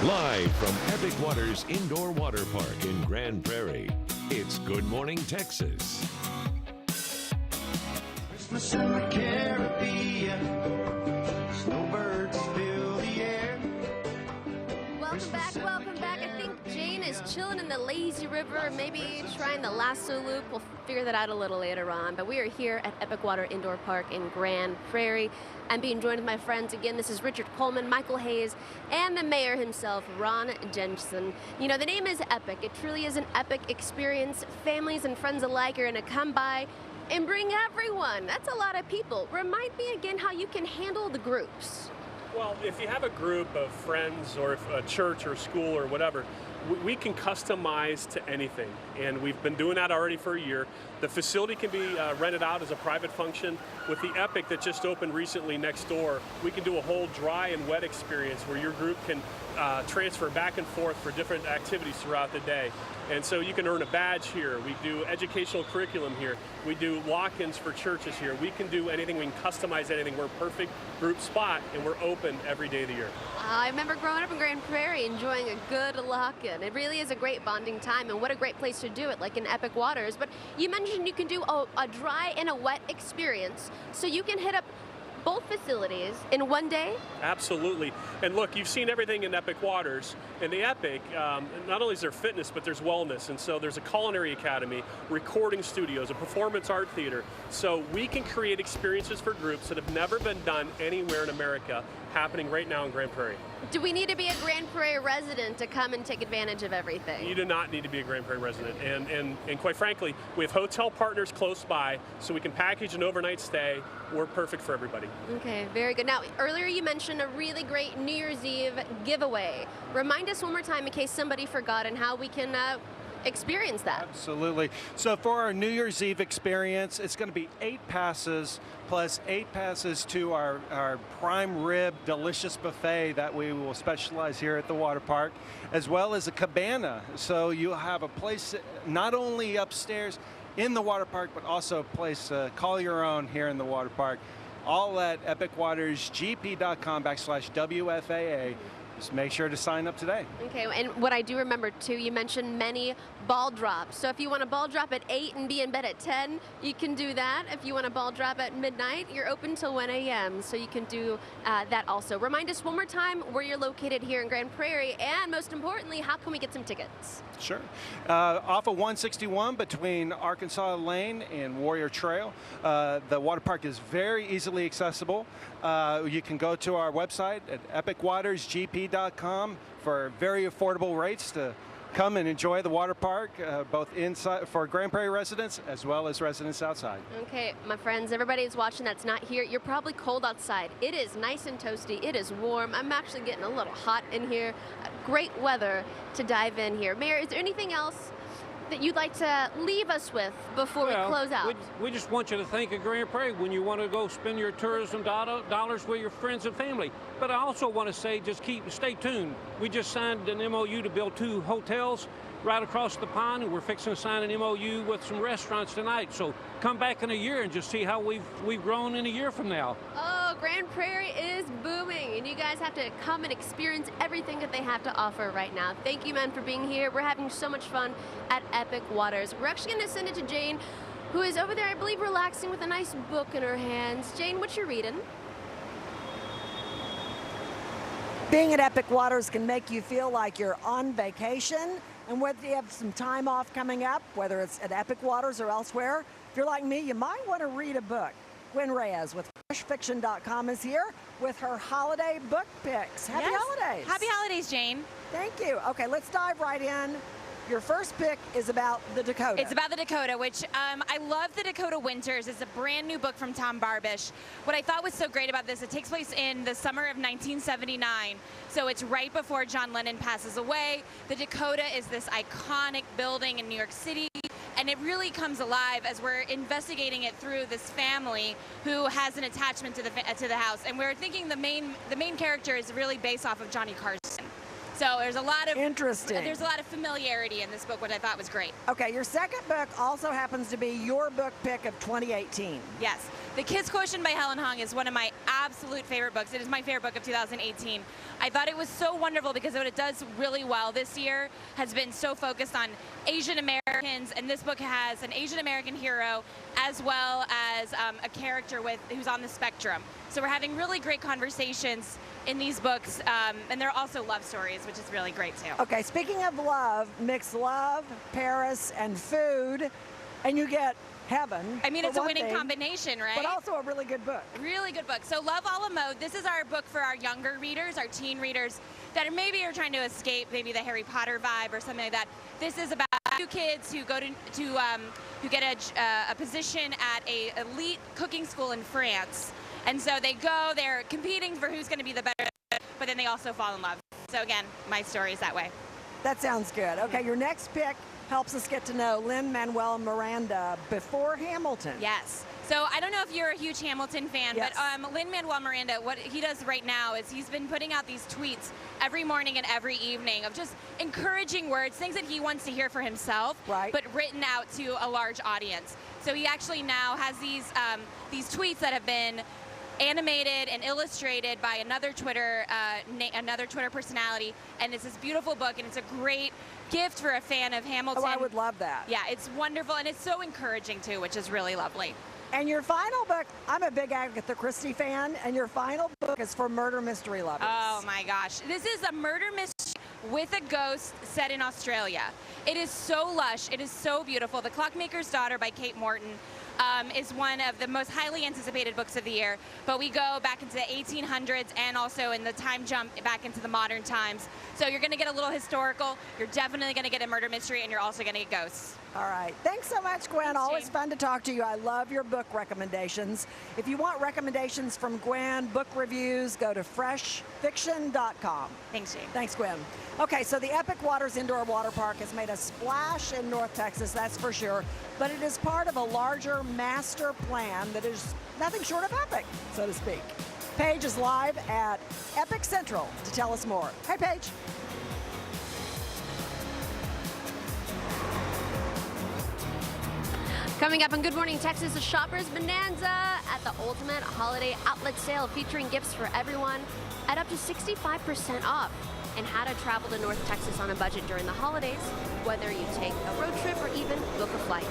Live from Epic Waters Indoor Water Park in Grand Prairie, it's Good Morning Texas. Christmas in the Caribbean, snowbirds fill the air. Welcome back. I think Jane is chilling in the lazy river, maybe trying the lasso loop. We'll figure that out a little later on. But we are here at Epic Water Indoor Park in Grand Prairie. I'm being joined with my friends again. This is Richard Coleman, Michael Hayes, and the mayor himself, Ron Jensen. You know, the name is Epic. It truly is an epic experience. Families and friends alike are going to come by and bring everyone. That's a lot of people. Remind me again how you can handle the groups. Well, if you have a group of friends or if a church or school or whatever, we can customize to anything, and we've been doing that already for a year. The facility can be rented out as a private function. With the Epic that just opened recently next door, we can do a whole dry and wet experience where your group can transfer back and forth for different activities throughout the day. And so you can earn a badge here. We do educational curriculum here. We do lock-ins for churches here. We can do anything. We can customize anything. We're a perfect group spot, and we're open every day of the year. I remember growing up in Grand Prairie enjoying a good lock-in. It really is a great bonding time, and what a great place to do it, like in Epic Waters. But you mentioned you can do a dry and a wet experience, so you can hit up both facilities in one day? Absolutely. And look, you've seen everything in Epic Waters. In the Epic, not only is there fitness, but there's wellness. And so there's a culinary academy, recording studios, a performance art theater. So we can create experiences for groups that have never been done anywhere in America, happening right now in Grand Prairie. Do we need to be a Grand Prairie resident to come and take advantage of everything? You do not need to be a Grand Prairie resident. And quite frankly, we have hotel partners close by, so we can package an overnight stay. We're perfect for everybody. Okay, very good. Now, earlier you mentioned a really great New Year's Eve giveaway. Remind us one more time in case somebody forgot and how we can experience that. Absolutely. So for our New Year's Eve experience, it's going to be 8 passes plus 8 passes to our prime rib delicious buffet that we will specialize here at the water park, as well as a cabana. So you'll have a place not only upstairs in the water park, but also a place to call your own here in the water park. All at epicwatersgp.com/WFAA. Just make sure to sign up today. Okay, and what I do remember too, you mentioned many ball drops. So if you want a ball drop at 8 and be in bed at 10, you can do that. If you want a ball drop at midnight, you're open till 1 a.m. So you can do that also. Remind us one more time where you're located here in Grand Prairie, and most importantly, how can we get some tickets? Sure. Off of 161 between Arkansas Lane and Warrior Trail. The water park is very easily accessible. You can go to our website at epicwatersgp.com for very affordable rates to come and enjoy the water park, both inside for Grand Prairie residents as well as residents outside. Okay, my friends, everybody who's watching that's not here, you're probably cold outside. It is nice and toasty. It is warm. I'm actually getting a little hot in here. Great weather to dive in here. Mayor, is there anything else that you'd like to leave us with before we close out? We just want you to think of Grand Prairie when you want to go spend your tourism dollars with your friends and family. But I also want to say, stay tuned. We just signed an MOU to build 2 hotels right across the pond, and we're fixing to sign an MOU with some restaurants tonight. So come back in a year and just see how we've grown in a year from now. Oh, Grand Prairie is booming, and you guys have to come and experience everything that they have to offer right now. Thank you, men, for being here. We're having so much fun at Epic Waters. We're actually going to send it to Jane, who is over there, I believe, relaxing with a nice book in her hands. Jane, what you reading? Being at Epic Waters can make you feel like you're on vacation, and whether you have some time off coming up, whether it's at Epic Waters or elsewhere, if you're like me, you might want to read a book. Gwen Reyes with freshfiction.com is here with her holiday book picks. Happy holidays. Happy holidays, Jane. Thank you. Okay, let's dive right in. Your first pick is about the Dakota. It's about the Dakota, which I love the Dakota Winters. It's a brand new book from Tom Barbish. What I thought was so great about this, it takes place in the summer of 1979. So it's right before John Lennon passes away. The Dakota is this iconic building in New York City, and it really comes alive as we're investigating it through this family who has an attachment to the house. And we're thinking the main character is really based off of Johnny Carson. So there's a lot of Interesting. There's a lot of familiarity in this book, which I thought was great. Okay, your second book also happens to be your book pick of 2018. Yes. The Kids Quotient by Helen Hong is one of my absolute favorite books. It is my favorite book of 2018. I thought it was so wonderful because what it does really well this year has been so focused on Asian Americans, and this book has an Asian American hero as well as a character who's on the spectrum. So we're having really great conversations in these books, and they're also love stories, which is really great too. Okay, speaking of love, mix love, Paris, and food, and you get heaven. I mean, for it's a one winning thing, combination, right? But also a really good book. Really good book. So Love a la Mode, this is our book for our younger readers, our teen readers that are trying to escape maybe the Harry Potter vibe or something like that. This is about two kids who go who get a position at a elite cooking school in France. And so they're competing for who's going to be the better, but then they also fall in love. So again, my story is that way. That sounds good. Okay, your next pick helps us get to know Lin-Manuel Miranda before Hamilton. Yes. So I don't know if you're a huge Hamilton fan, Yes. but Lin-Manuel Miranda, what he does right now is he's been putting out these tweets every morning and every evening of just encouraging words, things that he wants to hear for himself, Right. but written out to a large audience. So he actually now has these tweets that have been animated and illustrated by another Twitter personality, and it's this beautiful book, and it's a great gift for a fan of Hamilton. Oh, I would love that. Yeah, it's wonderful, and it's so encouraging too, which is really lovely. And your final book, I'm a big Agatha Christie fan, and your final book is for murder mystery lovers. Oh my gosh. This is a murder mystery with a ghost set in Australia. It is so lush. It is so beautiful. The Clockmaker's Daughter by Kate Morton is one of the most highly anticipated books of the year. But we go back into the 1800s and also in the time jump back into the modern times. So you're going to get a little historical. You're definitely going to get a murder mystery, and you're also going to get ghosts. All right. Thanks so much, Gwen. Thanks, Always Jane. fun to talk to you. I love your book recommendations. If you want recommendations from Gwen, book reviews, go to freshfiction.com. Thanks, Jane. Thanks, Gwen. Okay, so the Epic Waters Indoor Water Park has made a splash in North Texas, that's for sure, but it is part of a larger master plan that is nothing short of epic, so to speak. Paige is live at Epic Central to tell us more. Hi, Paige. Coming up on Good Morning Texas, a Shoppers Bonanza at the Ultimate Holiday Outlet Sale featuring gifts for everyone at up to 65% off, and how to travel to North Texas on a budget during the holidays, whether you take a road trip or even book a flight.